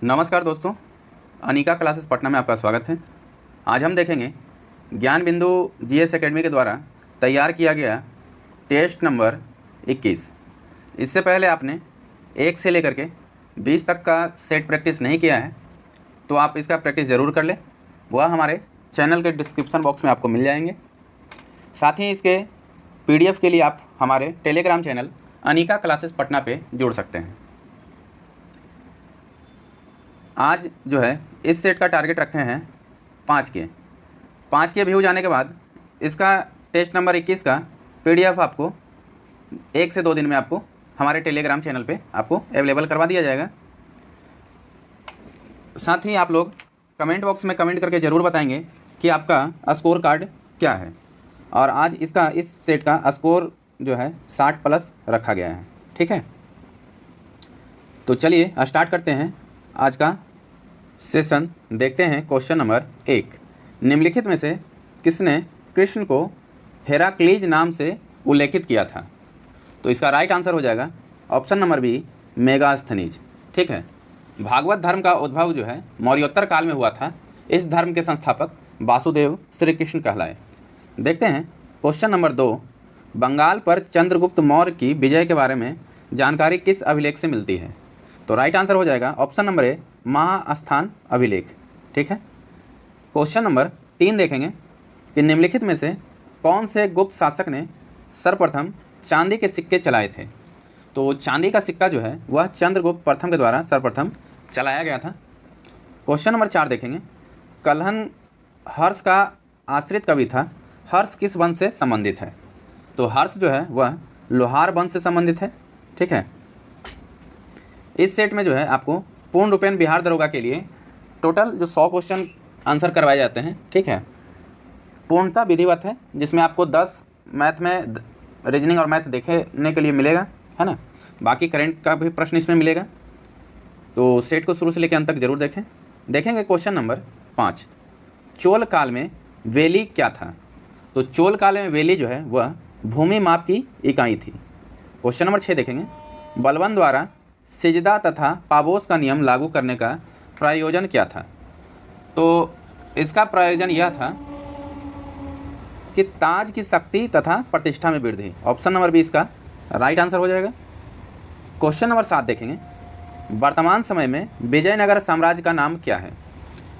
नमस्कार दोस्तों, अनिका क्लासेस पटना में आपका स्वागत है। आज हम देखेंगे ज्ञान बिंदु जीएस एकेडमी के द्वारा तैयार किया गया टेस्ट नंबर 21। इससे पहले आपने 1 से लेकर के 20 तक का सेट प्रैक्टिस नहीं किया है तो आप इसका प्रैक्टिस ज़रूर कर लें। वह हमारे चैनल के डिस्क्रिप्शन बॉक्स में आपको मिल जाएंगे। साथ ही इसके PDF के लिए आप हमारे Telegram channel Anika classes Patna पे जुड़ सकते हैं। आज जो है इस सेट का टारगेट रखे हैं 5 के व्यू जाने के बाद इसका टेस्ट नंबर 21 का PDF आपको 1 से 2 दिन में आपको हमारे टेलीग्राम चैनल पे आपको अवेलेबल करवा दिया जाएगा। साथ ही आप लोग कमेंट बॉक्स में कमेंट करके ज़रूर बताएंगे कि आपका स्कोर कार्ड क्या है। और आज इसका इस सेट का स्कोर जो है 60 प्लस रखा गया है। ठीक है, तो चलिए स्टार्ट करते हैं आज का सेशन। देखते हैं क्वेश्चन नंबर 1। निम्नलिखित में से किसने कृष्ण को हेराक्लीज नाम से उल्लेखित किया था? तो इसका राइट आंसर हो जाएगा ऑप्शन नंबर बी, मेगास्थनीज। ठीक है, भागवत धर्म का उद्भव जो है मौर्योत्तर काल में हुआ था। इस धर्म के संस्थापक वासुदेव श्री कृष्ण कहलाए। देखते हैं क्वेश्चन नंबर 2। बंगाल पर चंद्रगुप्त मौर्य की विजय के बारे में जानकारी किस अभिलेख से मिलती है? तो राइट आंसर हो जाएगा ऑप्शन नंबर ए, महास्थान अभिलेख। ठीक है, क्वेश्चन नंबर 3 देखेंगे कि निम्नलिखित में से कौन से गुप्त शासक ने सर्वप्रथम चांदी के सिक्के चलाए थे? तो चांदी का सिक्का जो है वह चंद्रगुप्त प्रथम के द्वारा सर्वप्रथम चलाया गया था। क्वेश्चन नंबर 4 देखेंगे, कल्हन हर्ष का आश्रित कवि था। हर्ष किस वंश से संबंधित है? तो हर्ष जो है वह लोहार वंश से संबंधित है। ठीक है, इस सेट में जो है आपको पूर्ण रूपेण बिहार दरोगा के लिए टोटल जो 100 क्वेश्चन आंसर करवाए जाते हैं। ठीक है, पूर्णतः विधिवत है, जिसमें आपको 10 मैथ में रीजनिंग और मैथ देखने के लिए मिलेगा, है ना। बाकी करंट का भी प्रश्न इसमें मिलेगा। तो सेट को शुरू से लेकर अंत तक जरूर देखेंगे क्वेश्चन नंबर 5। चोल काल में वेली क्या था? तो चोल काल में वेली जो है वह भूमि माप की इकाई थी। क्वेश्चन नंबर 6 देखेंगे, बलबन द्वारा सिजदा तथा पाबोस का नियम लागू करने का प्रयोजन क्या था? तो इसका प्रयोजन यह था कि ताज की शक्ति तथा प्रतिष्ठा में वृद्धि। ऑप्शन नंबर बी इसका राइट आंसर हो जाएगा। क्वेश्चन नंबर 7 देखेंगे, वर्तमान समय में विजयनगर साम्राज्य का नाम क्या है?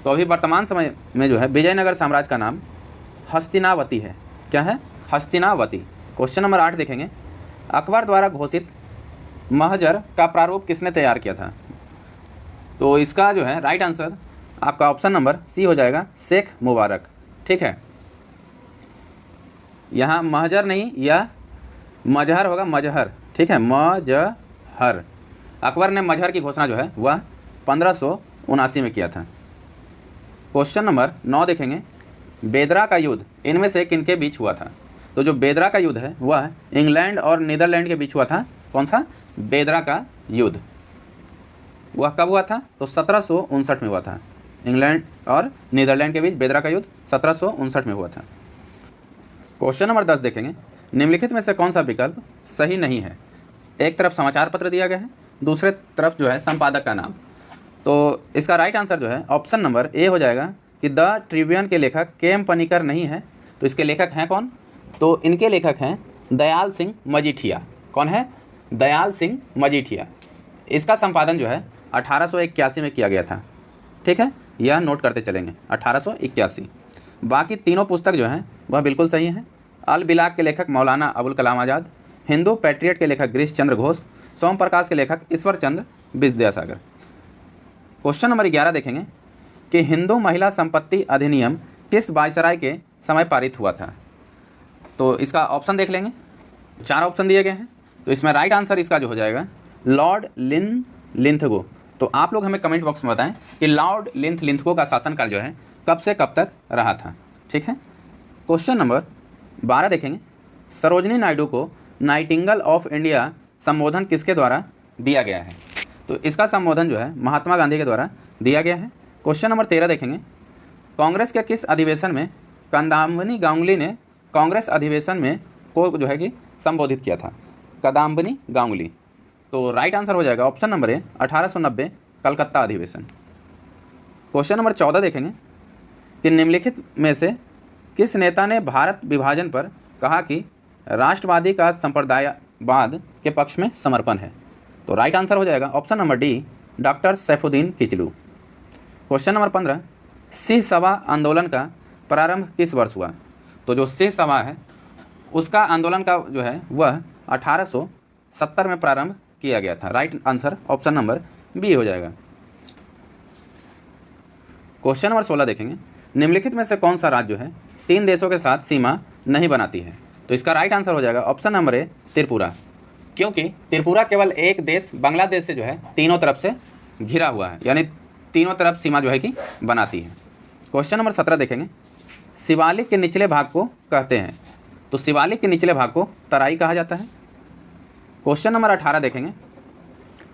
तो अभी वर्तमान समय में जो है विजयनगर साम्राज्य का नाम हस्तिनावती है। क्या है? हस्तिनावती। क्वेश्चन नंबर 8 देखेंगे, अकबर द्वारा घोषित महजर का प्रारूप किसने तैयार किया था? तो इसका जो है राइट आंसर आपका ऑप्शन नंबर सी हो जाएगा, शेख मुबारक। ठीक है, यहाँ महजर नहीं, यह मजहर होगा, मजहर। ठीक है, मजहर। अकबर ने मजहर की घोषणा जो है वह 1579 में किया था। क्वेश्चन नंबर 9 देखेंगे, बेदरा का युद्ध इनमें से किनके बीच हुआ था? तो जो बेदरा का युद्ध है वह इंग्लैंड और नीदरलैंड के बीच हुआ था। कौन सा? बेदरा का युद्ध। वह कब हुआ था? तो 1759 में हुआ था। इंग्लैंड और नीदरलैंड के बीच बेदरा का युद्ध 1759 में हुआ था। क्वेश्चन नंबर 10 देखेंगे, निम्नलिखित में से कौन सा विकल्प सही नहीं है? एक तरफ समाचार पत्र दिया गया है, दूसरे तरफ जो है संपादक का नाम। तो इसका राइट आंसर जो है ऑप्शन नंबर ए हो जाएगा कि द ट्रिब्यून के लेखक के.एम. पनिकर नहीं है। तो इसके लेखक हैं कौन? तो इनके लेखक हैं दयाल सिंह मजीठिया। कौन है? दयाल सिंह मजीठिया। इसका संपादन जो है 1881 में किया गया था। ठीक है, यह नोट करते चलेंगे, 1881। बाकी तीनों पुस्तक जो हैं वह बिल्कुल सही हैं। अल बिलाग के लेखक मौलाना अबुल कलाम आज़ाद, हिंदू पैट्रियट के लेखक गिरीश चंद्र घोष, सोम प्रकाश के लेखक ईश्वर चंद्र विद्यासागर। क्वेश्चन नंबर 11 देखेंगे कि हिंदू महिला संपत्ति अधिनियम किस वायसराय के समय पारित हुआ था? तो इसका ऑप्शन देख लेंगे। 4 ऑप्शन दिए गए हैं, तो इसमें राइट आंसर इसका जो हो जाएगा लॉर्ड लिंथगो। तो आप लोग हमें कमेंट बॉक्स में बताएं कि लॉर्ड लिंथगो का शासनकाल जो है कब से कब तक रहा था। ठीक है, क्वेश्चन नंबर 12 देखेंगे, सरोजनी नायडू को नाइटिंगेल ऑफ इंडिया संबोधन किसके द्वारा दिया गया है? तो इसका संबोधन जो है महात्मा गांधी के द्वारा दिया गया है। क्वेश्चन नंबर 13 देखेंगे, कांग्रेस के किस अधिवेशन में कदम्बनी गांगुली ने कांग्रेस अधिवेशन में को जो है कि संबोधित किया था? कदम्बनी गांगुली। तो राइट आंसर हो जाएगा ऑप्शन नंबर ए, 1890 कलकत्ता अधिवेशन। क्वेश्चन नंबर 14 देखेंगे कि निम्नलिखित में से किस नेता ने भारत विभाजन पर कहा कि राष्ट्रवादी का संप्रदायवाद के पक्ष में समर्पण है? तो राइट आंसर हो जाएगा option number D, doctor Saifuddin Kitchlu. Question number 15, Singh Sabha आंदोलन का प्रारंभ किस वर्ष हुआ? तो जो सिंह सभा है उसका आंदोलन का जो है वह 1870 में प्रारंभ किया गया था। Right answer option number B हो जाएगा। क्वेश्चन नंबर 16 देखेंगे, निम्नलिखित में से कौन सा राज्य जो है 3 देशों के साथ सीमा नहीं बनाती है? तो इसका राइट आंसर हो जाएगा ऑप्शन नंबर ए, त्रिपुरा, क्योंकि त्रिपुरा केवल एक देश बांग्लादेश से जो है तीनों तरफ से घिरा हुआ है, यानी तीनों तरफ सीमा जो है कि बनाती है। क्वेश्चन नंबर 17 देखेंगे, शिवालिक के निचले भाग को कहते हैं? तो शिवालिक के निचले भाग को तराई कहा जाता है। क्वेश्चन नंबर 18 देखेंगे,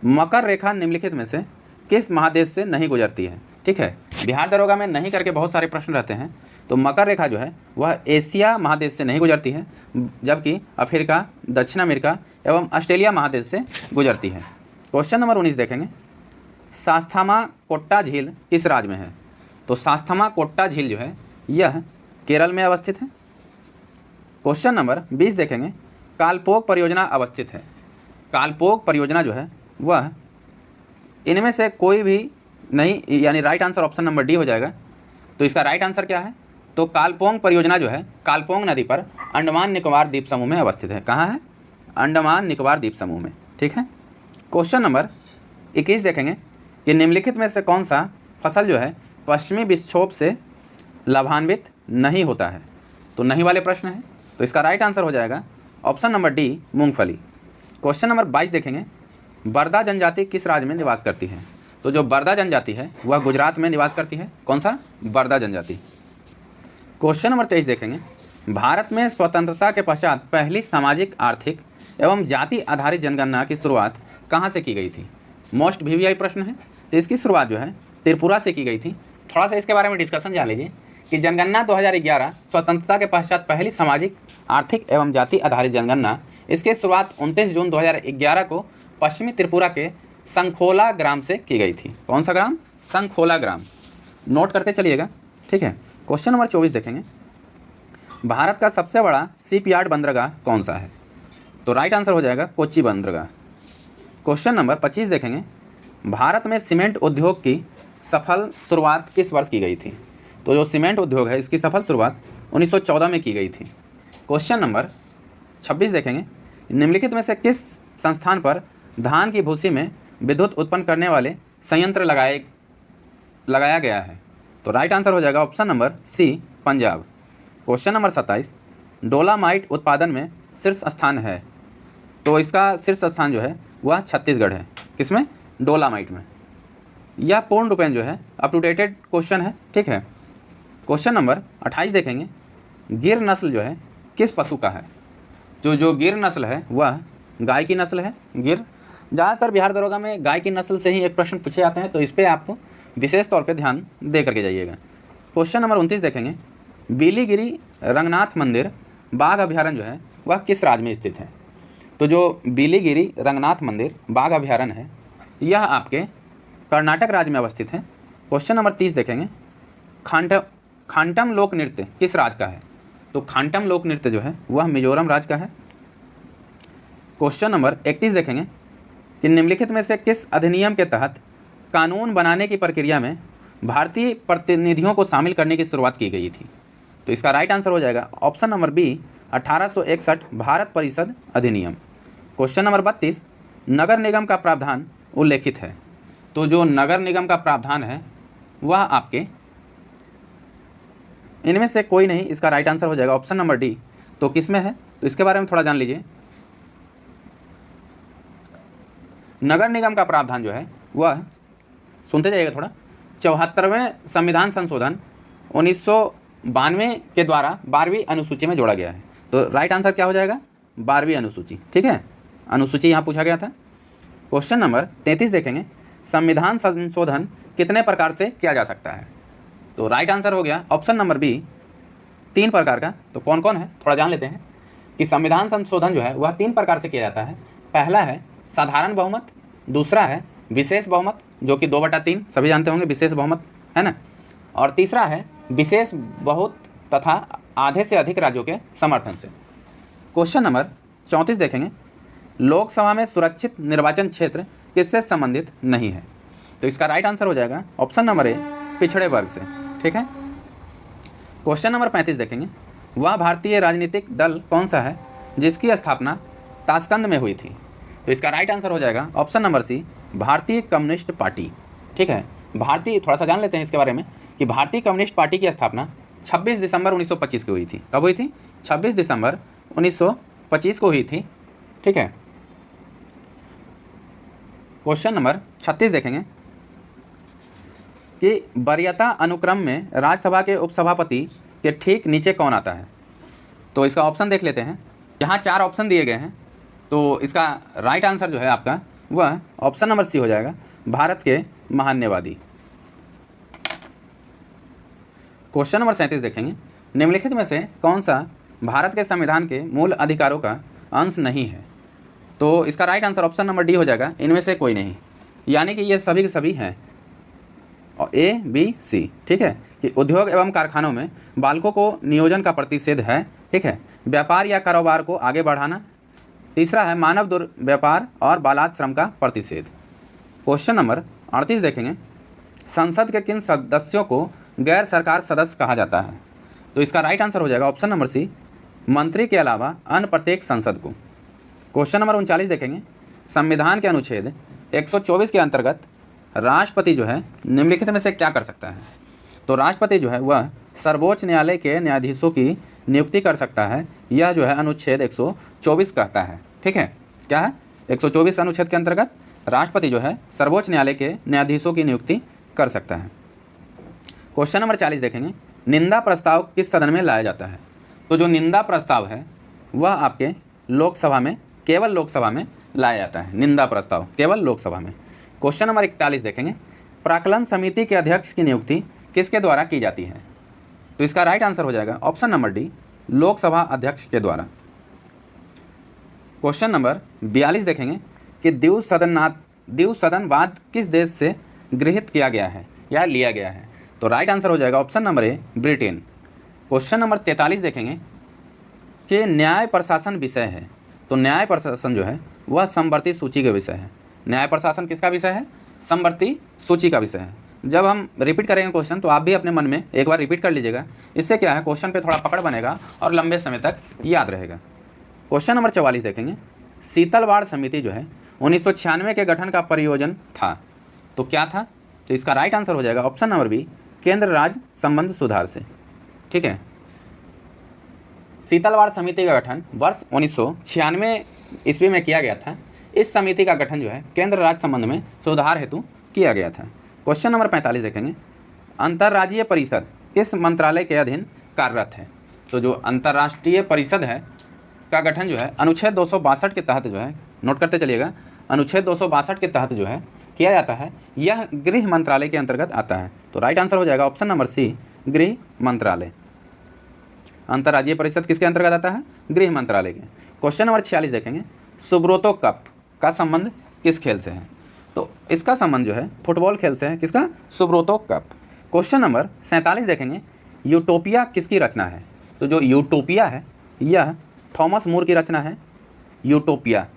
मकर रेखा निम्नलिखित में से किस महादेश से नहीं गुजरती है? ठीक है, बिहार दरोगा में नहीं करके बहुत सारे प्रश्न रहते हैं। तो मकर रेखा जो है वह एशिया महादेश से नहीं गुजरती है, जबकि अफ्रीका, दक्षिण अमेरिका एवं ऑस्ट्रेलिया महादेश से गुजरती है। क्वेश्चन नंबर 19 देखेंगे, शास्तामा कोट्टा झील किस राज्य में है? तो शास्तामा कोट्टा झील जो है यह केरल में अवस्थित है। क्वेश्चन नंबर 20 देखेंगे, कालपोग परियोजना अवस्थित है। कालपोग परियोजना जो है वह इनमें से कोई भी नहीं, यानी right answer option number D हो जाएगा। तो इसका राइट आंसर क्या है? तो कालपोंग परियोजना जो है कालपोंग नदी पर अंडमान निकोबार द्वीप समूह में अवस्थित है। कहाँ है? अंडमान निकोबार द्वीप समूह में। ठीक है। क्वेश्चन नंबर 21 देखेंगे कि निम्नलिखित में से कौन सा फसल जो है पश्चिमी विक्षोभ से लाभान्वित नहीं होता है? तो नहीं वाले प्रश्न है, तो इसका राइट आंसर हो जाएगा ऑप्शन नंबर डी, मूंगफली। क्वेश्चन नंबर 22 देखेंगे, बरदा जनजाति किस राज्य में निवास करती है? तो जो बरदा जनजाति है वह गुजरात में निवास करती है। कौन सा? बरदा जनजाति। क्वेश्चन नंबर 23 देखेंगे, भारत में स्वतंत्रता के पश्चात पहली सामाजिक, आर्थिक एवं जाति आधारित जनगणना की शुरुआत कहाँ से की गई थी? मोस्ट वीवीआई प्रश्न है। तो इसकी शुरुआत जो है त्रिपुरा से की गई थी। थोड़ा सा इसके बारे में डिस्कशन जान लीजिए कि जनगणना 2011 स्वतंत्रता के पश्चात पहली सामाजिक, आर्थिक एवं जाति आधारित जनगणना, इसकी शुरुआत 29 जून 2011 को पश्चिमी त्रिपुरा के संखोला ग्राम से की गई थी। कौन सा ग्राम? संखोला ग्राम। नोट करते चलिएगा। ठीक है। क्वेश्चन नंबर 24 देखेंगे, भारत का सबसे बड़ा शिपयार्ड बंदरगाह कौन सा है? तो राइट आंसर हो जाएगा कोच्चि बंदरगाह। क्वेश्चन नंबर 25 देखेंगे, भारत में सीमेंट उद्योग की सफल शुरुआत किस वर्ष की गई थी? तो जो सीमेंट उद्योग है इसकी सफल शुरुआत 1914 में की गई थी। क्वेश्चन नंबर 26 देखेंगे, निम्नलिखित में से किस संस्थान पर धान की भूसी में विद्युत उत्पन्न करने वाले संयंत्र लगाया गया है? तो राइट आंसर हो जाएगा option number C, Punjab. Question number 27, dolomite उत्पादन में शीर्ष स्थान है? तो इसका शीर्ष स्थान जो है वह छत्तीसगढ़ है। किसमें? डोलामाइट में। यह पूर्ण रूपेण जो है अप टू डेटेड क्वेश्चन है। ठीक है। क्वेश्चन नंबर 28 देखेंगे, गिर नस्ल जो है किस पशु का है? जो गिर नस्ल है वह गाय की नस्ल है। गिर ज़्यादातर बिहार दरोगा में गाय की नस्ल से ही एक प्रश्न पूछे जाते हैं, तो इस पर आप विशेष तौर पे ध्यान दे करके जाइएगा। क्वेश्चन नंबर 29 देखेंगे, बिलीगिरी रंगनाथ मंदिर बाघ अभयारण्य जो है वह किस राज्य में स्थित है? तो जो बिलीगिरी रंगनाथ मंदिर बाघ अभयारण्य है यह आपके कर्नाटक राज्य में अवस्थित है। क्वेश्चन नंबर 30 देखेंगे, खांटम लोक नृत्य किस राज्य का है? तो खांटम लोक नृत्य जो है वह मिजोरम राज्य का है। क्वेश्चन नंबर 31 देखेंगे कि निम्नलिखित में से किस अधिनियम के तहत कानून बनाने की प्रक्रिया में भारतीय प्रतिनिधियों को शामिल करने की शुरुआत की गई थी? तो इसका राइट आंसर हो जाएगा ऑप्शन नंबर बी, 1861 भारत परिषद अधिनियम। क्वेश्चन नंबर 32, नगर निगम का प्रावधान उल्लेखित है? तो जो नगर निगम का प्रावधान है वह आपके इनमें से कोई नहीं, इसका राइट आंसर हो जाएगा ऑप्शन नंबर डी। तो किस में है? तो इसके बारे में थोड़ा जान लीजिए। नगर निगम का प्रावधान जो है वह, सुनते जाइएगा थोड़ा, 74वें संविधान संशोधन 1992 के द्वारा 12वीं अनुसूची में जोड़ा गया है। तो राइट आंसर क्या हो जाएगा? 12वीं अनुसूची। ठीक है, अनुसूची यहाँ पूछा गया था। क्वेश्चन नंबर 33 देखेंगे, संविधान संशोधन कितने प्रकार से किया जा सकता है? तो राइट आंसर हो गया ऑप्शन नंबर बी, 3 प्रकार का। तो कौन कौन है थोड़ा जान लेते हैं कि संविधान संशोधन जो है वह 3 प्रकार से किया जाता है। पहला है साधारण बहुमत, दूसरा है विशेष बहुमत जो कि 2/3 सभी जानते होंगे विशेष बहुमत है ना, और तीसरा है विशेष बहुत तथा आधे से अधिक राज्यों के समर्थन से। क्वेश्चन नंबर 34 देखेंगे, लोकसभा में सुरक्षित निर्वाचन क्षेत्र किससे संबंधित नहीं है? तो इसका राइट आंसर हो जाएगा ऑप्शन नंबर ए, पिछड़े वर्ग से। ठीक है। क्वेश्चन नंबर 35 देखेंगे, वह भारतीय राजनीतिक दल कौन सा है जिसकी स्थापना ताशकंद में हुई थी? तो इसका राइट आंसर हो जाएगा ऑप्शन नंबर सी, भारतीय कम्युनिस्ट पार्टी। ठीक है। भारतीय, थोड़ा सा जान लेते हैं इसके बारे में कि भारतीय कम्युनिस्ट पार्टी की स्थापना 26 दिसंबर 1925 को हुई थी। कब हुई थी? 26 दिसंबर 1925 को हुई थी। ठीक है। क्वेश्चन नंबर 36 देखेंगे कि वरीयता अनुक्रम में राज्यसभा के उपसभापति के ठीक नीचे कौन आता है? तो इसका ऑप्शन देख लेते हैं। यहाँ 4 ऑप्शन दिए गए हैं, तो इसका राइट आंसर जो है आपका वह ऑप्शन नंबर सी हो जाएगा, भारत के महान्यवादी। क्वेश्चन नंबर 37 देखेंगे, निम्नलिखित में से कौन सा भारत के संविधान के मूल अधिकारों का अंश नहीं है? तो इसका right answer option number D हो जाएगा, इनमें से कोई नहीं, यानी कि ये सभी के सभी हैं, और ए बी सी। ठीक है। कि उद्योग एवं कारखानों में बालकों को नियोजन का प्रतिषेध है। ठीक है। व्यापार या कारोबार को आगे बढ़ाना। तीसरा है मानव दुर्व्यापार और बालात श्रम का प्रतिषेध। क्वेश्चन नंबर 38 देखेंगे, संसद के किन सदस्यों को गैर सरकार सदस्य कहा जाता है? तो इसका राइट आंसर हो जाएगा ऑप्शन नंबर सी, मंत्री के अलावा अन्य प्रत्येक संसद को। क्वेश्चन नंबर 39 देखेंगे, संविधान के अनुच्छेद 124 के अंतर्गत राष्ट्रपति जो है निम्नलिखित में से क्या कर सकता है? तो राष्ट्रपति जो है वह सर्वोच्च न्यायालय के न्यायाधीशों की नियुक्ति कर सकता है। यह जो है अनुच्छेद 124 कहता है। ठीक है। क्या है? 124 अनुच्छेद के अंतर्गत राष्ट्रपति जो है सर्वोच्च न्यायालय के न्यायाधीशों की नियुक्ति कर सकता है। क्वेश्चन नंबर 40 देखेंगे, निंदा प्रस्ताव किस सदन में लाया जाता है? तो जो निंदा प्रस्ताव है वह आपके लोकसभा में, केवल लोकसभा में लाया जाता है। निंदा प्रस्ताव केवल लोकसभा में। क्वेश्चन नंबर 41 देखेंगे, प्राक्कलन समिति के अध्यक्ष की नियुक्ति किसके द्वारा की जाती है? तो इसका राइट आंसर हो जाएगा ऑप्शन नंबर डी, लोकसभा अध्यक्ष के द्वारा। क्वेश्चन नंबर 42 देखेंगे कि द्विसदन सदनवाद किस देश से गृहीत किया गया है या लिया गया है? तो राइट आंसर हो जाएगा option number A, Britain. Question number 43 देखेंगे कि न्याय प्रशासन विषय है। तो न्याय प्रशासन जो है वह समवर्ती सूची का विषय है। न्याय प्रशासन किसका विषय है? समवर्ती सूची का विषय है। जब हम रिपीट करेंगे क्वेश्चन तो आप भी अपने मन में एक बार रिपीट कर लीजिएगा। इससे क्या है, क्वेश्चन पे थोड़ा पकड़ बनेगा और लंबे समय तक याद रहेगा। क्वेश्चन नंबर 44 देखेंगे, शीतलवाड़ समिति जो है 1996 के गठन का प्रयोजन था। तो क्या था? तो इसका राइट आंसर हो जाएगा ऑप्शन नंबर बी, केंद्र राज्य संबंध सुधार से। ठीक है। शीतलवाड़ समिति का गठन वर्ष 1996 ईस्वी में किया गया था। इस समिति का गठन जो है केंद्र राज्य संबंध में सुधार हेतु किया गया था। क्वेश्चन नंबर 45 देखेंगे, अंतर्राज्यीय परिषद किस मंत्रालय के अधीन कार्यरत है? तो जो अंतर्राष्ट्रीय परिषद है का गठन जो है अनुच्छेद 262 के तहत जो है, नोट करते चलिएगा, अनुच्छेद 262 के तहत जो है किया जाता है। यह गृह मंत्रालय के अंतर्गत आता है। तो राइट आंसर हो जाएगा ऑप्शन नंबर सी, गृह मंत्रालय। अंतर्राज्यीय परिषद किसके अंतर्गत आता है? गृह मंत्रालय के। क्वेश्चन नंबर 46 देखेंगे, सुब्रोतो कप का संबंध किस खेल से है? तो इसका संबंध जो है फुटबॉल खेल से है। किसका? सुब्रोतो कप। क्वेश्चन नंबर 47 देखेंगे, यूटोपिया किसकी रचना है? तो जो यूटोपिया है यह थॉमस मूर की रचना है, यूटोपिया।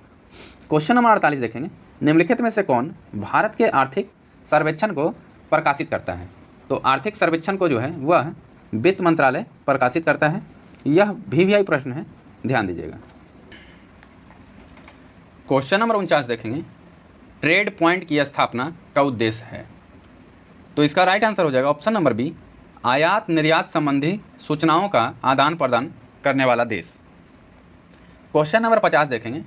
क्वेश्चन नंबर 48 देखेंगे, निम्नलिखित में से कौन भारत के आर्थिक सर्वेक्षण को प्रकाशित करता है? तो आर्थिक सर्वेक्षण को जो है वह वित्त मंत्रालय प्रकाशित करता है। यह वीवीआई प्रश्न है, ध्यान दीजिएगा। क्वेश्चन नंबर 49 देखेंगे, ट्रेड पॉइंट की स्थापना का उद्देश्य है। तो इसका राइट आंसर हो जाएगा ऑप्शन नंबर बी, आयात निर्यात संबंधी सूचनाओं का आदान प्रदान करने वाला देश। क्वेश्चन नंबर 50 देखेंगे,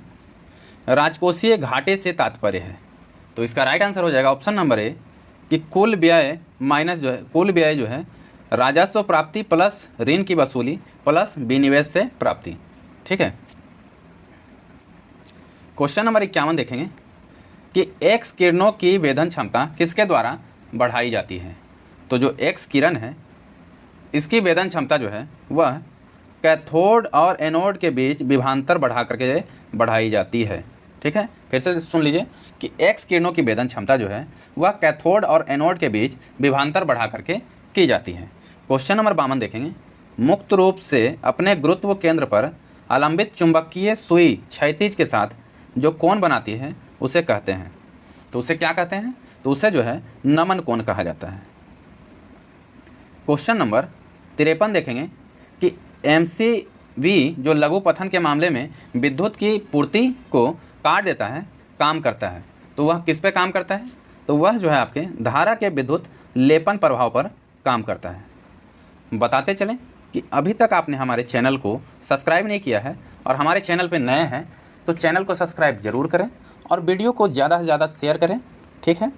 राजकोषीय घाटे से तात्पर्य है। तो इसका राइट आंसर हो जाएगा ऑप्शन नंबर ए, कि कुल व्यय माइनस जो है, कुल व्यय जो है राजस्व प्राप्ति प्लस ऋण की वसूली प्लस विनिवेश से प्राप्ति। ठीक है। क्वेश्चन नंबर 51 देखेंगे कि एक्स किरणों की वेधन क्षमता किसके द्वारा बढ़ाई जाती है? तो जो एक्स किरण है इसकी वेधन क्षमता जो है वह कैथोड और एनोड के बीच विभवांतर बढ़ा करके बढ़ाई जाती है। ठीक है। फिर से सुन लीजिए कि एक्स किरणों की वेदन क्षमता जो है वह कैथोड और एनोड के बीच विभांतर बढ़ा करके की जाती है। क्वेश्चन नंबर 52 देखेंगे, मुक्त रूप से अपने गुरुत्व केंद्र पर आलंबित चुंबकीय सुई क्षैतिज के साथ जो कोण बनाती है उसे कहते हैं। तो उसे क्या कहते हैं? तो उसे जो है नमन कोण कहा जाता है। क्वेश्चन नंबर 53 देखेंगे कि एमसीवी जो लघु पथन के मामले में विद्युत की पूर्ति को काट देता है, काम करता है। तो वह किस पे काम करता है? तो वह जो है आपके धारा के विद्युत लेपन प्रभाव पर काम करता है। बताते चलें कि अभी तक आपने हमारे चैनल को सब्सक्राइब नहीं किया है और हमारे चैनल पे नए हैं तो चैनल को सब्सक्राइब ज़रूर करें और वीडियो को ज़्यादा से ज़्यादा शेयर करें, ठीक है।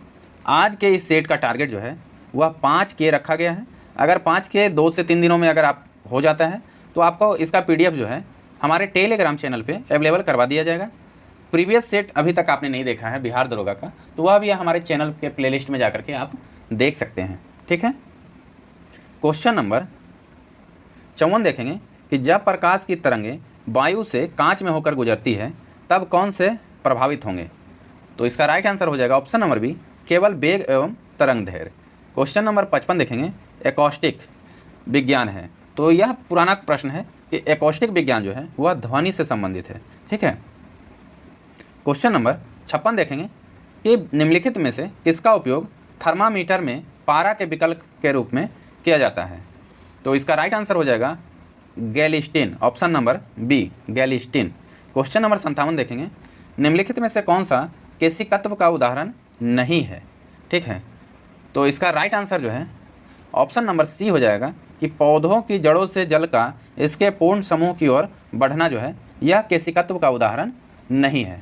आज के इस सेट का टारगेट जो है वह 5 के रखा गया है। अगर 5 के 2 से 3 दिनों में अगर आप हो जाता है तो आपको इसका PDF जो है हमारे टेलीग्राम चैनल पे अवेलेबल करवा दिया जाएगा। प्रीवियस सेट अभी तक आपने नहीं देखा है बिहार दरोगा का, तो वह भी हमारे चैनल के प्लेलिस्ट में जा कर के आप देख सकते हैं, ठीक है। क्वेश्चन नंबर 54 देखेंगे कि जब प्रकाश की तरंगें वायु से कांच में होकर गुजरती है तब कौन से प्रभावित होंगे? तो इसका राइट आंसर हो जाएगा ऑप्शन नंबर बी, केवल वेग एवं तरंग दैर्घ्य। क्वेश्चन नंबर 55 देखेंगे, एकॉस्टिक विज्ञान है। तो यह पुराना प्रश्न है कि एकॉस्टिक विज्ञान जो है वह ध्वनि से संबंधित है, ठीक है। क्वेश्चन नंबर 56 देखेंगे कि निम्नलिखित में से किसका उपयोग थर्मामीटर में पारा के विकल्प के रूप में किया जाता है? तो इसका राइट आंसर हो जाएगा गैलिस्टीन, ऑप्शन नंबर बी, गैलिस्टीन। क्वेश्चन नंबर 57 देखेंगे, निम्नलिखित में से कौन सा केशिकत्व का उदाहरण नहीं है? ठीक है, तो इसका राइट आंसर जो है ऑप्शन नंबर सी हो जाएगा कि पौधों की जड़ों से जल का इसके पूर्ण समूह की ओर बढ़ना जो है यह केशिकत्व का उदाहरण नहीं है।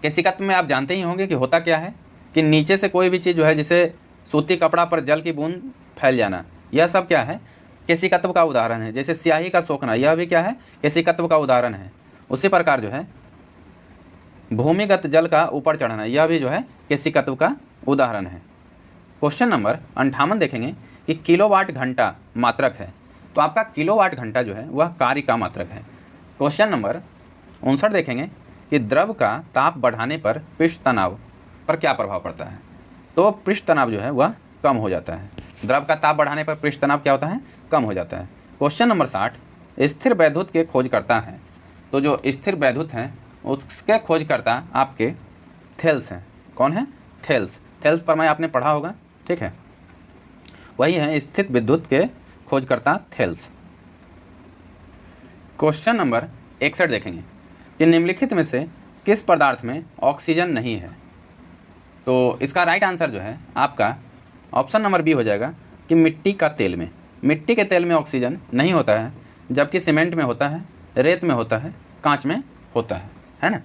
केशिकत्व में आप जानते ही होंगे कि होता क्या है कि नीचे से कोई भी चीज़ जो है, जैसे सूती कपड़ा पर जल की बूंद फैल जाना, यह सब क्या है? केशिकत्व का उदाहरण है। जैसे स्याही का सोखना, यह भी क्या है? केशिकत्व का उदाहरण है। उसी प्रकार जो है भूमिगत जल का ऊपर चढ़ना, यह भी जो है केशिकत्व का उदाहरण है। क्वेश्चन नंबर 58 देखेंगे कि किलोवाट घंटा मात्रक है। तो आपका किलोवाट घंटा जो है वह कार्य का मात्रक है। क्वेश्चन नंबर 59 देखेंगे कि द्रव का ताप बढ़ाने पर पृष्ठ तनाव पर क्या प्रभाव पड़ता है? तो पृष्ठ तनाव जो है वह कम हो जाता है। द्रव का ताप बढ़ाने पर पृष्ठ तनाव क्या होता है? कम हो जाता है। क्वेश्चन नंबर 60, स्थिर वैद्युत के खोजकर्ता हैं। तो जो स्थिर वैद्युत हैं उसके खोजकर्ता आपके थेल्स हैं। कौन है? थेल्स। थेल्स पर मैं आपने पढ़ा होगा, ठीक है, वही है स्थिर विद्युत के खोजकर्ता थेल्स। क्वेश्चन नंबर 61 देखेंगे कि निम्नलिखित में से किस पदार्थ में ऑक्सीजन नहीं है? तो इसका राइट आंसर जो है आपका ऑप्शन नंबर बी हो जाएगा कि मिट्टी का तेल में। मिट्टी के तेल में ऑक्सीजन नहीं होता है, जबकि सीमेंट में होता है, रेत में होता है, कांच में होता है ना।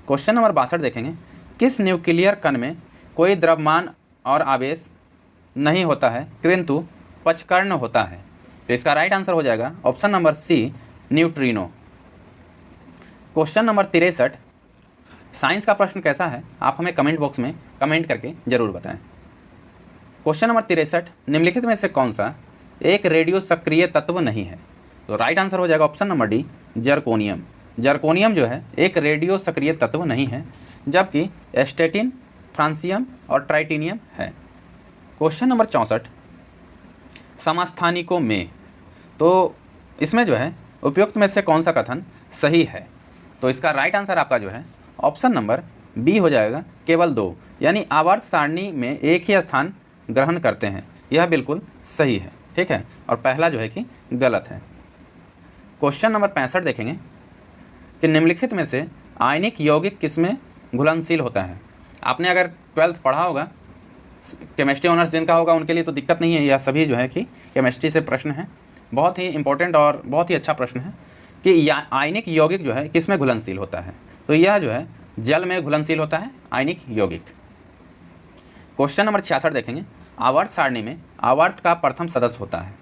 क्वेश्चन नंबर 62 देखेंगे, किस न्यूक्लियर कण में कोई द्रव्यमान और आवेश नहीं होता है किंतु पचकर्ण होता है? तो इसका राइट आंसर हो जाएगा option number C, neutrino. Question number 63, science का प्रश्न कैसा है आप हमें कमेंट बॉक्स में कमेंट करके ज़रूर बताएं। क्वेश्चन नंबर 63, निम्नलिखित में से कौन सा एक रेडियो सक्रिय तत्व नहीं है? तो राइट आंसर हो जाएगा option number D, zirconium. Zirconium जो है एक रेडियो सक्रिय तत्व नहीं है, जबकि एस्टेटिन, फ्रांसियम और ट्राइटेनियम है। क्वेश्चन नंबर 64, समस्थानिकों में, तो इसमें जो है उपयुक्त में से कौन सा कथन सही है? तो इसका राइट आंसर आपका जो है ऑप्शन नंबर बी हो जाएगा, केवल 2, यानी आवर्त सारणी में एक ही स्थान ग्रहण करते हैं, यह बिल्कुल सही है, ठीक है, और पहला जो है कि गलत है। क्वेश्चन नंबर 65 देखेंगे कि निम्नलिखित में से आयनिक यौगिक किसमें घुलनशील होता है? आपने अगर 12th पढ़ा होगा, केमिस्ट्री ऑनर्स जिनका होगा उनके लिए तो दिक्कत नहीं है, यह सभी जो है कि केमिस्ट्री से प्रश्न है, बहुत ही इंपॉर्टेंट और बहुत ही अच्छा प्रश्न है कि आयनिक यौगिक जो है किसमें घुलनशील होता है? तो यह जो है जल में घुलनशील होता है आयनिक यौगिक। क्वेश्चन नंबर 66 देखेंगे, आवर्त सारणी में आवर्त का प्रथम सदस्य होता है।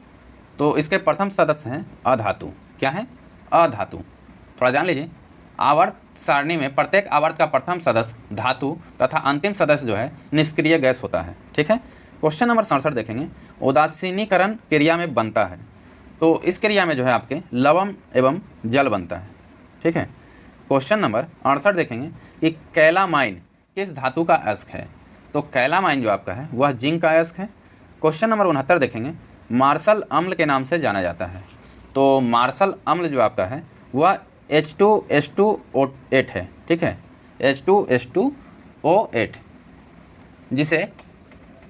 तो इसके प्रथम सदस्य हैं अधातु। क्या है? अधातु। थोड़ा जान लीजिए, आवर्त सारणी में प्रत्येक आवर्त का प्रथम सदस्य धातु तथा अंतिम सदस्य जो है निष्क्रिय गैस होता है, ठीक है। क्वेश्चन नंबर 67 देखेंगे, उदासीनीकरण क्रिया में बनता है। तो इस क्रिया में जो है आपके लवण एवं जल बनता है, ठीक है। क्वेश्चन नंबर 68 देखेंगे कि कैलामाइन किस धातु का अयस्क है। तो कैलामाइन जो आपका है वह जिंक का अयस्क है। क्वेश्चन नंबर 69 देखेंगे, मार्शल अम्ल के नाम से जाना जाता है। तो मार्शल अम्ल जो आपका है वह H2H2O8 है, ठीक है, H2H2O8, जिसे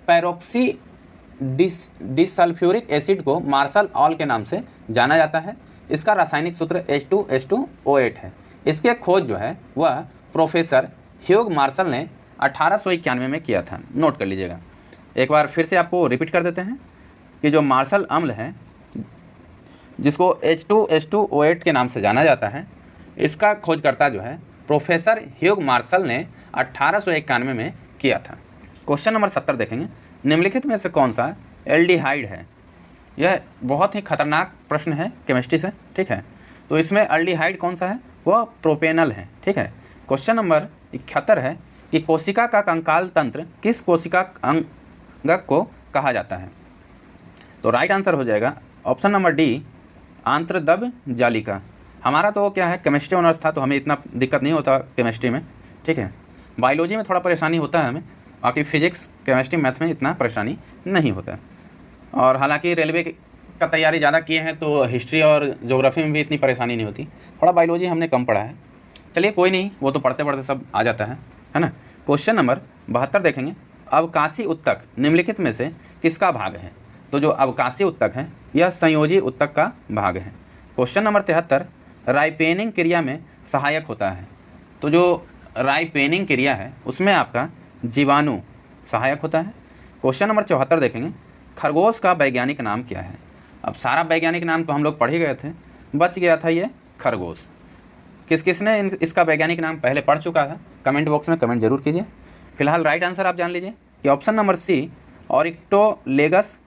पैरोक्सी डिसल्फ्यूरिक एसिड को मार्शल ऑल के नाम से जाना जाता है। इसका रासायनिक सूत्र H2H2O8 है। इसके खोज जो है वह प्रोफेसर ह्यूग मार्शल ने 1891 में किया था, नोट कर लीजिएगा। एक बार फिर से आपको रिपीट कर देते हैं कि जो मार्शल अम्ल है जिसको H2H2O8 के नाम से जाना जाता है, इसका खोजकर्ता जो है प्रोफेसर ह्यूग मार्शल ने 1891 में किया था। क्वेश्चन नंबर 70 देखेंगे, निम्नलिखित में से कौन सा एल्डिहाइड है। यह बहुत ही खतरनाक प्रश्न है केमिस्ट्री से, ठीक है। तो इसमें एल्डिहाइड कौन सा है, वह प्रोपेनल है, ठीक है। क्वेश्चन नंबर 71 है कि कोशिका का कंकाल तंत्र किस कोशिका अंगक को कहा जाता है। तो राइट आंसर हो जाएगा ऑप्शन नंबर डी, आंत्रदब जालिका। हमारा तो क्या है, केमिस्ट्री ऑनर्स था तो हमें इतना दिक्कत नहीं होता केमिस्ट्री में, ठीक है। बायोलॉजी में थोड़ा परेशानी होता है हमें, बाकी फिजिक्स केमिस्ट्री मैथ में इतना परेशानी नहीं होता है। और हालांकि रेलवे का तैयारी ज़्यादा किए हैं तो हिस्ट्री और ज्योग्राफी में भी इतनी परेशानी नहीं होती। थोड़ा बायोलॉजी हमने कम पढ़ा है, चलिए कोई नहीं, वो तो पढ़ते पढ़ते सब आ जाता है ना। क्वेश्चन नंबर 72 देखेंगे, अवकाशी उत्तक निम्नलिखित में से किसका भाग है। तो जो अवकाशी उत्तक है यह संयोजी उत्तक का भाग है। क्वेश्चन नंबर 73, राइपेनिंग क्रिया में सहायक होता है। तो जो राइपेनिंग क्रिया है उसमें आपका जीवाणु सहायक होता है। क्वेश्चन नंबर 74 देखेंगे, खरगोश का वैज्ञानिक नाम क्या है। अब सारा वैज्ञानिक नाम तो हम लोग पढ़ ही गए थे, बच गया था ये खरगोश। किस किसने इसका वैज्ञानिक नाम पहले पढ़ चुका था, कमेंट बॉक्स में कमेंट जरूर कीजिए। फिलहाल राइट आंसर आप जान लीजिए कि ऑप्शन नंबर सी, ऑरिक्टोलेगस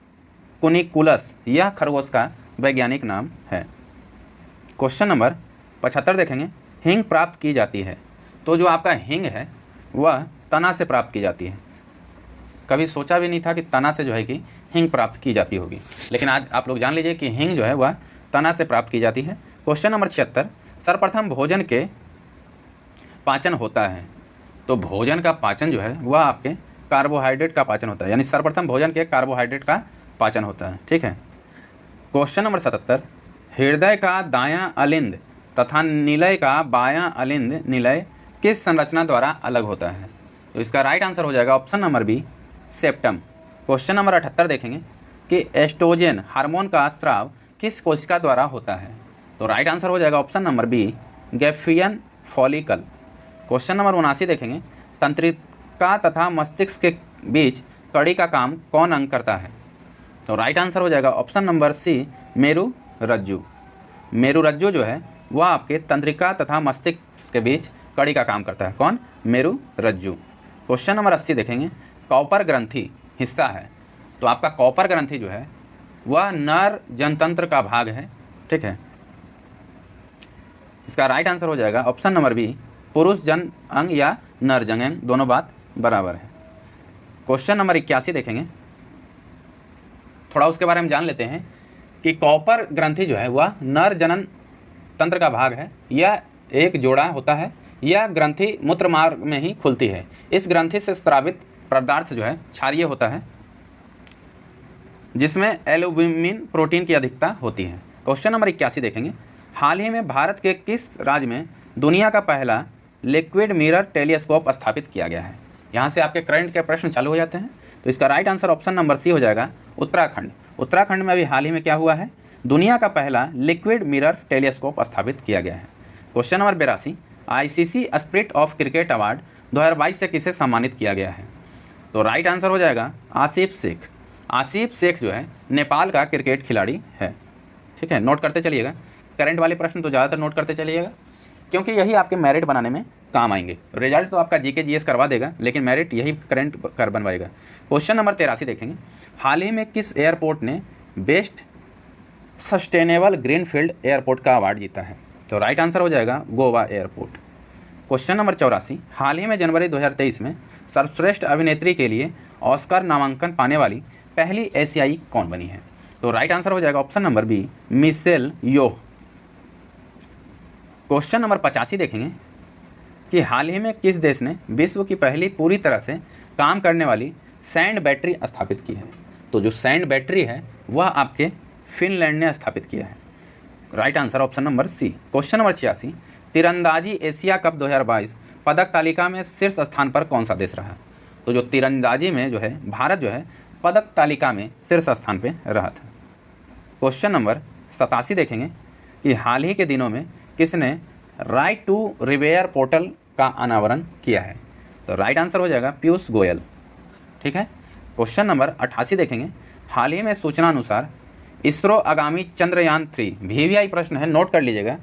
कुनिकुलस, यह खरगोश का वैज्ञानिक नाम है। क्वेश्चन नंबर 75 देखेंगे, हींग प्राप्त की जाती है। तो जो आपका हींग है वह तना से प्राप्त की जाती है। कभी सोचा भी नहीं था कि तना से जो है कि हींग प्राप्त की जाती होगी, लेकिन आज आप लोग जान लीजिए कि हींग जो है वह तना से प्राप्त की जाती है। क्वेश्चन नंबर 76, सर्वप्रथम भोजन के पाचन होता है। तो भोजन का पाचन जो है वह आपके कार्बोहाइड्रेट का पाचन होता है, यानी सर्वप्रथम भोजन के कार्बोहाइड्रेट का पाचन होता है, ठीक है। क्वेश्चन नंबर 77, हृदय का दायां अलिंद तथा निलय का बायां अलिंद निलय किस संरचना द्वारा अलग होता है। तो इसका राइट आंसर हो जाएगा option number B, septum. Question number 78 देखेंगे कि एस्ट्रोजन हार्मोन का स्राव किस कोशिका द्वारा होता है। तो राइट आंसर हो जाएगा option number B, Graafian follicle. Question number 79 देखेंगे, तंत्रिका तथा मस्तिष्क के बीच कड़ी का काम कौन अंग करता है। तो राइट आंसर हो जाएगा ऑप्शन नंबर सी, मेरु रज्जु। मेरु रज्जु जो है वह आपके तंत्रिका तथा मस्तिष्क के बीच कड़ी का काम करता है, कौन, मेरु रज्जु। क्वेश्चन नंबर 80 देखेंगे, कॉपर ग्रंथि हिस्सा है। तो आपका कॉपर ग्रंथि जो है वह नर जनतंत्र का भाग है, ठीक है। इसका राइट आंसर हो जाएगा ऑप्शन नंबर बी, पुरुष जन अंग या नर जन अंग, दोनों बात बराबर है। क्वेश्चन नंबर 81 देखेंगे, थोड़ा उसके बारे में जान लेते हैं कि कॉपर ग्रंथि जो है वह नर जनन तंत्र का भाग है। यह एक जोड़ा होता है, यह ग्रंथि मूत्र मार्ग में ही खुलती है। इस ग्रंथि से स्रावित पदार्थ जो है क्षारीय होता है, जिसमें एल्ब्यूमिन प्रोटीन की अधिकता होती है। क्वेश्चन नंबर 81 देखेंगे, हाल ही में भारत के किस राज्य में दुनिया का पहला लिक्विड मिरर टेलीस्कोप स्थापित किया गया है। यहाँ से आपके करंट के प्रश्न चालू हो जाते हैं। तो इसका right answer option number C हो जाएगा, उत्तराखंड। उत्तराखंड में अभी हाल ही में क्या हुआ है, दुनिया का पहला लिक्विड मिरर टेलीस्कोप स्थापित किया गया है। Question number 82, ICC spirit of cricket award 2022 से किसे सम्मानित किया गया है। तो राइट आंसर हो जाएगा आसिफ शेख। आसिफ शेख जो है नेपाल का क्रिकेट खिलाड़ी है, ठीक है। नोट करते चलिएगा, करंट वाले प्रश्न तो ज़्यादातर नोट करते चलिएगा, क्योंकि यही आपके मेरिट बनाने में काम आएंगे। रिजल्ट तो आपका जीके जीएस करवा देगा, लेकिन मेरिट यही करंट कर बनवाएगा। क्वेश्चन नंबर 83 देखेंगे, हाल ही में किस एयरपोर्ट ने बेस्ट सस्टेनेबल ग्रीनफील्ड एयरपोर्ट का अवार्ड जीता है। तो राइट आंसर हो जाएगा गोवा एयरपोर्ट। क्वेश्चन नंबर 84, हाल ही में जनवरी 2023 में सर्वश्रेष्ठ अभिनेत्री के लिए ऑस्कर नामांकन पाने वाली पहली एशियाई कौन बनी है। तो राइट आंसर हो जाएगा ऑप्शन नंबर बी, मिशेल योह। क्वेश्चन नंबर 85 देखेंगे कि हाल ही में किस देश ने विश्व की पहली पूरी तरह से काम करने वाली सैंड बैटरी स्थापित की है। तो जो सैंड बैटरी है वह आपके फिनलैंड ने स्थापित किया है। Right answer option number C. Question number 86, तीरंदाजी एशिया कप 2022 पदक तालिका में शीर्ष स्थान पर कौन सा देश रहा। तो जो तीरंदाजी में जो है भारत जो है पदक तालिका में शीर्ष स्थान पे रहा था। क्वेश्चन नंबर 87 देखेंगे कि हाल ही के दिनों में किसने राइट टू रिवेयर पोर्टल का अनावरण किया है। तो राइट आंसर हो जाएगा पीयूष गोयल। ठीक है। क्वेश्चन नंबर 88 देखेंगे, हाल ही में सूचना अनुसार इसरो आगामी चंद्रयान 3 VVI प्रश्न है, नोट कर लीजिएगा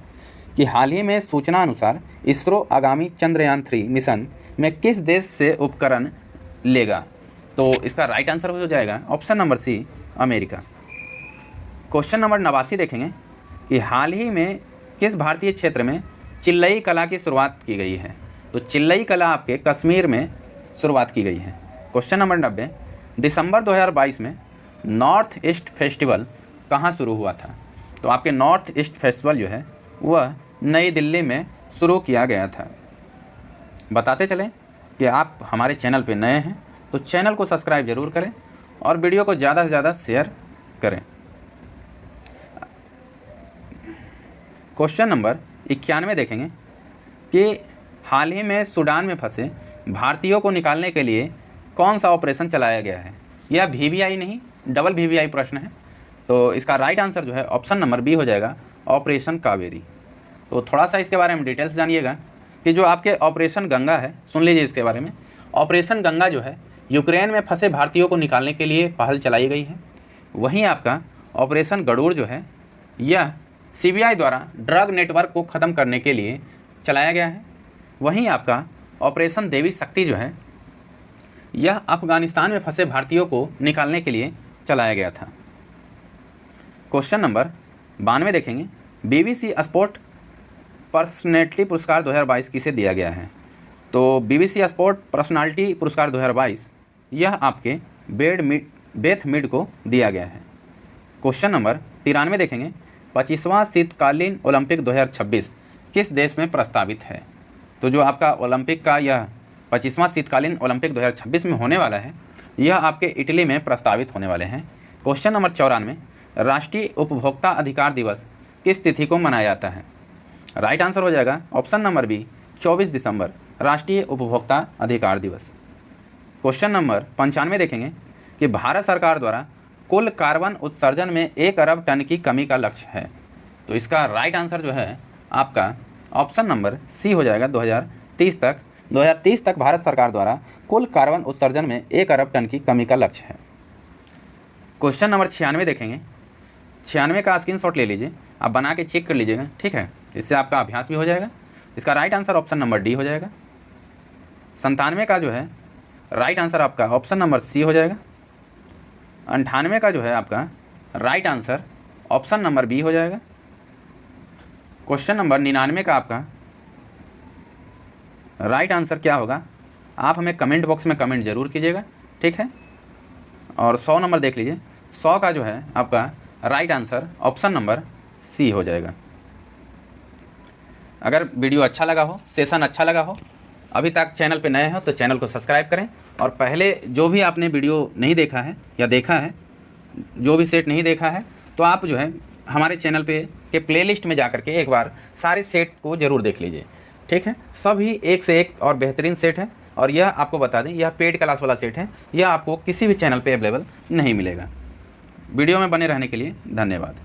कि हाल ही में सूचना अनुसार इसरो आगामी चंद्रयान 3 मिशन में किस देश से उपकरण लेगा। तो इसका राइट आंसर हो जाएगा option number C, America. Question number 89 देखेंगे कि हाल ही में किस भारतीय क्षेत्र में चिल्लई कला की शुरुआत की गई है। तो चिल्लई कला आपके कश्मीर में शुरुआत की गई है। क्वेश्चन नंबर 90, दिसंबर 2022 में नॉर्थ ईस्ट फेस्टिवल कहाँ शुरू हुआ था। तो आपके नॉर्थ ईस्ट फेस्टिवल जो है वह नई दिल्ली में शुरू किया गया था। बताते चलें कि आप हमारे चैनल पे नए हैं तो चैनल को सब्सक्राइब जरूर करें और वीडियो को ज़्यादा से ज़्यादा शेयर करें। क्वेश्चन नंबर 91 देखेंगे कि हाल ही में सूडान में फंसे भारतीयों को निकालने के लिए कौन सा ऑपरेशन चलाया गया है। यह VVI नहीं, डबल VVI प्रश्न है। तो इसका राइट आंसर जो है ऑप्शन नंबर बी हो जाएगा, ऑपरेशन कावेरी। तो थोड़ा सा इसके बारे में डिटेल्स जानिएगा कि जो आपके ऑपरेशन गंगा है, सुन लीजिए इसके बारे में। ऑपरेशन गंगा जो है यूक्रेन में फंसे भारतीयों को निकालने के लिए पहल चलाई गई है। वहीं आपका ऑपरेशन गरुड़ जो है यह CBI द्वारा ड्रग नेटवर्क को ख़त्म करने के लिए चलाया गया है। वहीं आपका ऑपरेशन देवी शक्ति जो है यह अफगानिस्तान में फंसे भारतीयों को निकालने के लिए चलाया गया था। क्वेश्चन नंबर 92 देखेंगे, BBC स्पोर्ट पर्सनैलिटी पुरस्कार 2022 किसे दिया गया है। तो BBC स्पोर्ट पर्सनालिटी पुरस्कार 2022 यह आपके बेथ मिड को दिया गया है। क्वेश्चन नंबर 93 देखेंगे, 25वां शीतकालीन ओलंपिक 2026 किस देश में प्रस्तावित है। तो जो आपका ओलंपिक का यह 25वां शीतकालीन ओलंपिक 2026 में होने वाला है यह आपके इटली में प्रस्तावित होने वाले हैं। क्वेश्चन नंबर 94, राष्ट्रीय उपभोक्ता अधिकार दिवस किस तिथि को मनाया जाता है। राइट आंसर हो जाएगा ऑप्शन नंबर बी, 24 दिसंबर, राष्ट्रीय उपभोक्ता अधिकार दिवस। क्वेश्चन नंबर 95 देखेंगे कि भारत सरकार द्वारा कुल कार्बन उत्सर्जन में 1 अरब टन की कमी का लक्ष्य है। तो इसका राइट आंसर जो है आपका ऑप्शन नंबर सी हो जाएगा, 2030 तक भारत सरकार द्वारा कुल कार्बन उत्सर्जन में 1 अरब टन की कमी का लक्ष्य है। क्वेश्चन नंबर 96 देखेंगे, 96 का स्क्रीनशॉट ले लीजिए, आप बना के चेक कर लीजिएगा। ठीक है, इससे आपका अभ्यास भी हो जाएगा। इसका right answer option number D हो जाएगा। 97 का जो है राइट आंसर आपका ऑप्शन नंबर सी हो जाएगा। 98 का जो है आपका right answer option number B हो जाएगा। क्वेश्चन नंबर 99 का आपका राइट आंसर क्या होगा, आप हमें कमेंट बॉक्स में कमेंट जरूर कीजिएगा। ठीक है, और 100 नंबर देख लीजिए, 100 का जो है आपका right answer option number C हो जाएगा। अगर वीडियो अच्छा लगा हो, सेशन अच्छा लगा हो, अभी तक चैनल पे नए हो तो चैनल को सब्सक्राइब करें। और पहले जो भी आपने वीडियो नहीं देखा है या देखा है, जो भी सेट नहीं देखा है, तो आप जो है हमारे चैनल पे के प्लेलिस्ट में जाकर के एक बार सारे सेट को ज़रूर देख लीजिए। ठीक है, सभी एक से एक और बेहतरीन सेट है। और यह आपको बता दें, यह पेड क्लास वाला सेट है, यह आपको किसी भी चैनल पे अवेलेबल नहीं मिलेगा। वीडियो में बने रहने के लिए धन्यवाद।